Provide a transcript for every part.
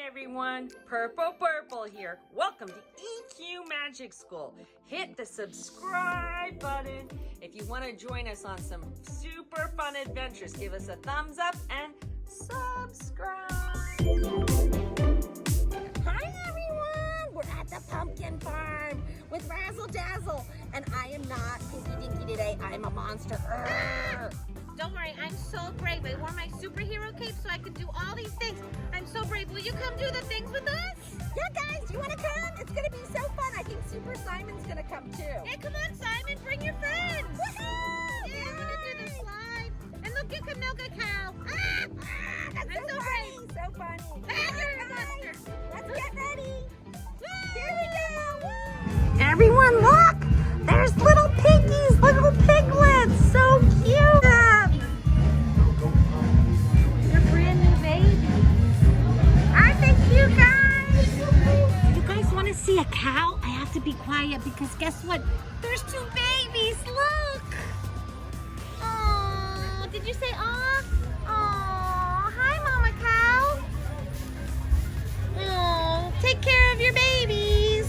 everyone, Purple here. Welcome to EQ Magic School. Hit the subscribe button. If you want to join us on some super fun adventures, give us a thumbs up and subscribe. Hi everyone, we're at the pumpkin farm with Razzle Dazzle, and I am not Pinky Dinky today. I'm a monster. Don't worry, I'm so brave. I wore my superhero cape so I could do all these things. I'm so brave. Will you come do the things with us? Yeah, guys, do you want to come? It's going to be so fun. I think Super Simon's going to come too. Yeah, come on, Simon. Bring your friends. Woohoo! Yeah, I'm going to do the slide. And look, you can milk a cow. That's I'm so so funny. brave. So funny. You're a Guys, monster. let's get ready. Woo! Here we go. Woo! Everyone, look. There's little piggies, little piglets. So cute. They're brand new babies. Aren't they cute, guys? You guys want to see a cow? I have to be quiet because guess what? There's two babies. Look. Oh, did you say aw? Oh, hi, Mama Cow. Oh, take care of your babies.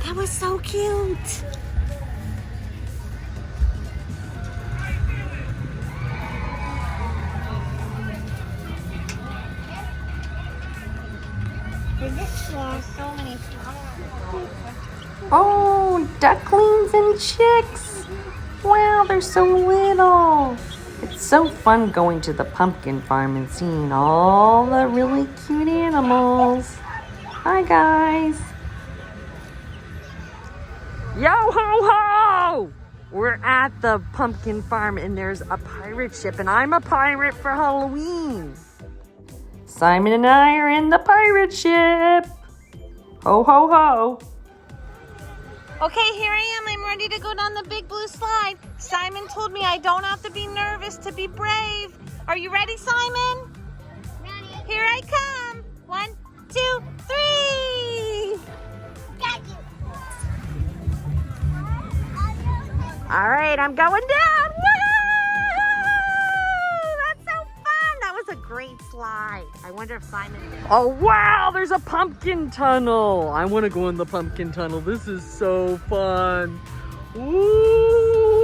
That was so cute. So many flowers. Oh, ducklings and chicks. Wow, they're so little. It's so fun going to the pumpkin farm and seeing all the really cute animals. Hi, guys. Yo ho ho! We're at the pumpkin farm and there's a pirate ship and I'm a pirate for Halloween. Simon and I are in the pirate ship. Ho ho ho. Okay, here I am. I'm ready to go down the big blue slide. Simon told me I don't have to be nervous to be brave. Are you ready, Simon? Ready. Here I come. 1, 2, 3. Got you. All right, I'm going down. Woo! That's so fun. That was a great slide. I wonder if Simon did. Oh wow, there's a pumpkin tunnel. I want to go in the pumpkin tunnel. This is so fun. Ooh.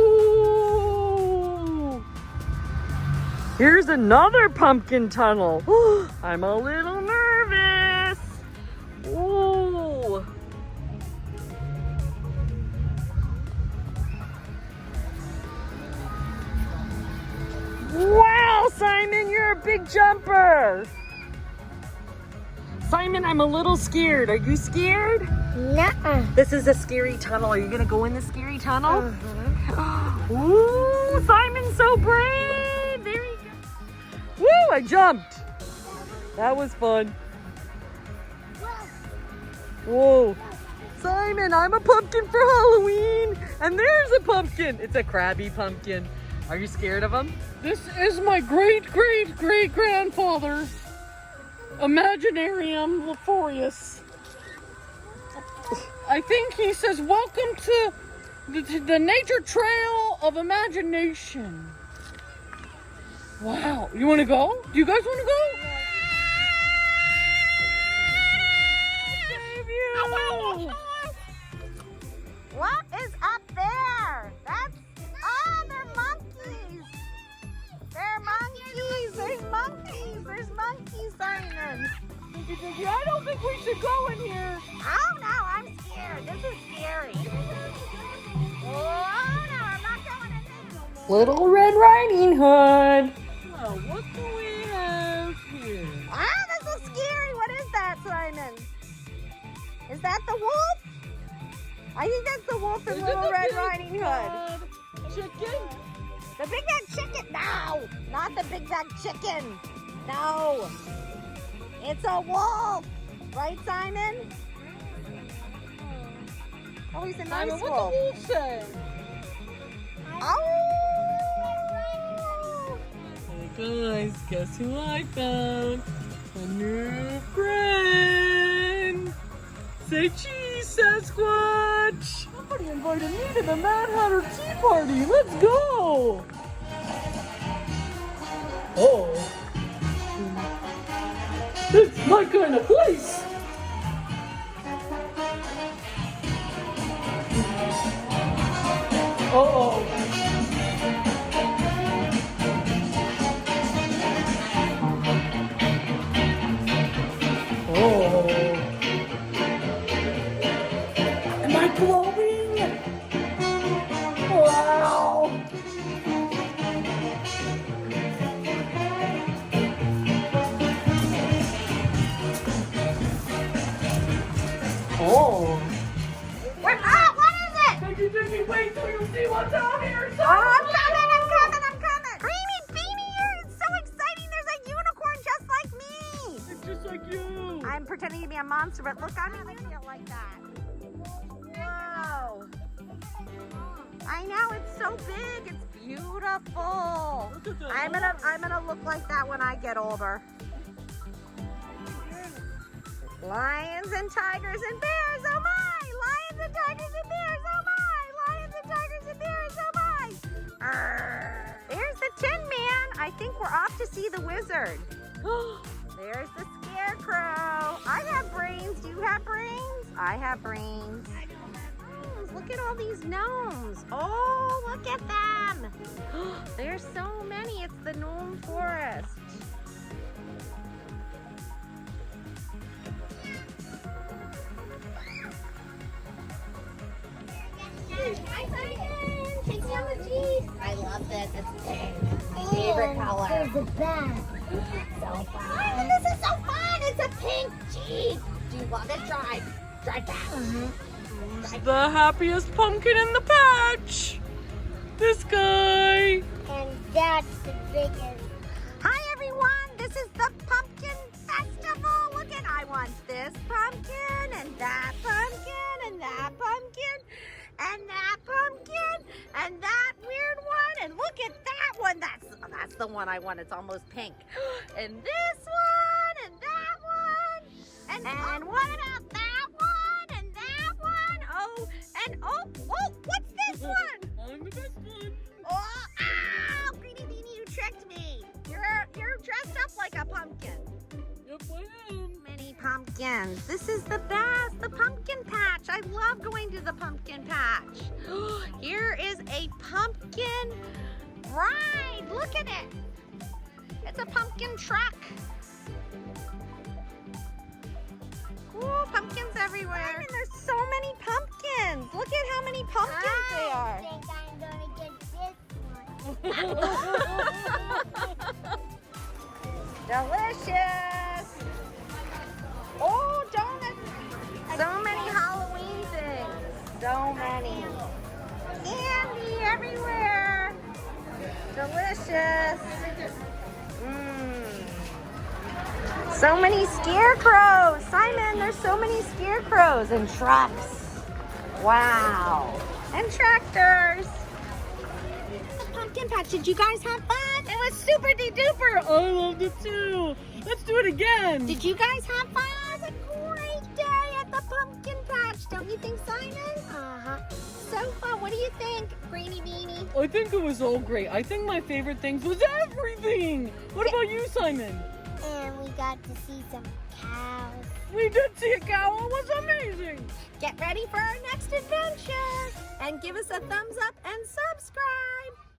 Here's another pumpkin tunnel. I'm a little nervous. Ooh. Wow, Simon, you're a big jumper. Simon, I'm a little scared. Are you scared? Nuh-uh. This is a scary tunnel. Are you gonna go in the scary tunnel? Ooh, Simon's so brave. There he goes. Woo, I jumped. That was fun. Whoa. Simon, I'm a pumpkin for Halloween. And there's a pumpkin. It's a crabby pumpkin. Are you scared of him? This is my great-great-great-grandfather, Imaginarium Leforius. I think he says, welcome to the nature trail of imagination. Wow, you want to go? Do you guys want to go? Save you. What is up there? That's, they're monkeys. They're monkeys. There's monkeys. There's monkeys, Simon. I don't think we should go in here. Oh no, I'm scared. This is scary. Oh no, I'm not going in there. Little Red Riding Hood. Well, what do we have here? Ah, this is scary. What is that, Simon? Is that the wolf? I think that's the wolf in Is it Little the Red big Riding Hood. bad chicken? The Big Bag Chicken. No, not the Big Bag Chicken. No. It's a wolf. Right, Simon? Oh, he's a nice Simon, wolf. what the wolf say? Oh! Hey guys, guess who I found? A new friend! Say cheese, Sasquatch! Somebody invited me to the Mad Hatter Tea Party! Let's go! Oh! It's my kind of place. Uh-oh. Oh. Am I glowing? Wow. Oh. What is it? Dickie, wait till you see what's out here. Oh, I'm coming. Greeny Beanie here. It's so exciting. There's a unicorn just like me. It's just like you. I'm pretending to be a monster, but look, I'm gonna feel like that. Whoa. I know, it's so big. It's beautiful. Look at that. I'm gonna look like that when I get older. Lions and tigers and bears, oh my! Lions and tigers and bears, oh my! Lions and tigers and bears, oh my! Arr. There's the Tin Man. I think we're off to see the wizard. There's the scarecrow. I have brains. Do you have brains? I have brains. Look at all these gnomes. Oh, look at them. There's so many. It's the gnome forest. Hi, Simon. Take me on the Jeep. I love this. It's pink. My favorite color. There's a bag. So fun. This is so fun. It's a pink Jeep. Do you want to drive? Drive fast. The happiest pumpkin in the patch. This guy. And that's the biggest. Hi, everyone. This is the Pumpkin Festival. Look at, I want this pumpkin and that pumpkin and that pumpkin and that pumpkin and that weird one. And look at that one. That's the one I want. It's almost pink. And this one and that one. And what about that one and that one? Oh, what's this one? I'm the best one. Oh, ow! Greeny Beanie, you tricked me. You're dressed up like a pumpkin. Yep, I am. Many pumpkins. This is the best, the pumpkin patch. I love going to the pumpkin patch. Here is a pumpkin ride. Look at it. It's a pumpkin truck. Ooh, pumpkins everywhere. And there's so many pumpkins. Look at how many pumpkins they are. I think I'm gonna get this one. Delicious. Oh, donuts. So many Halloween things. So many. Candy everywhere. Delicious. So many scarecrows. Simon, there's so many scarecrows and trucks. Wow. And tractors. The pumpkin patch. Did you guys have fun? It was super duper. I loved it too. Let's do it again. Did you guys have fun? It was a great day at the pumpkin patch. Don't you think, Simon? Uh-huh. So fun. What do you think, Greeny Beanie? I think it was all great. I think my favorite things was everything. What about you, Simon? And we got to see some cows. We did see a cow. It was amazing. Get ready for our next adventure. And give us a thumbs up and subscribe.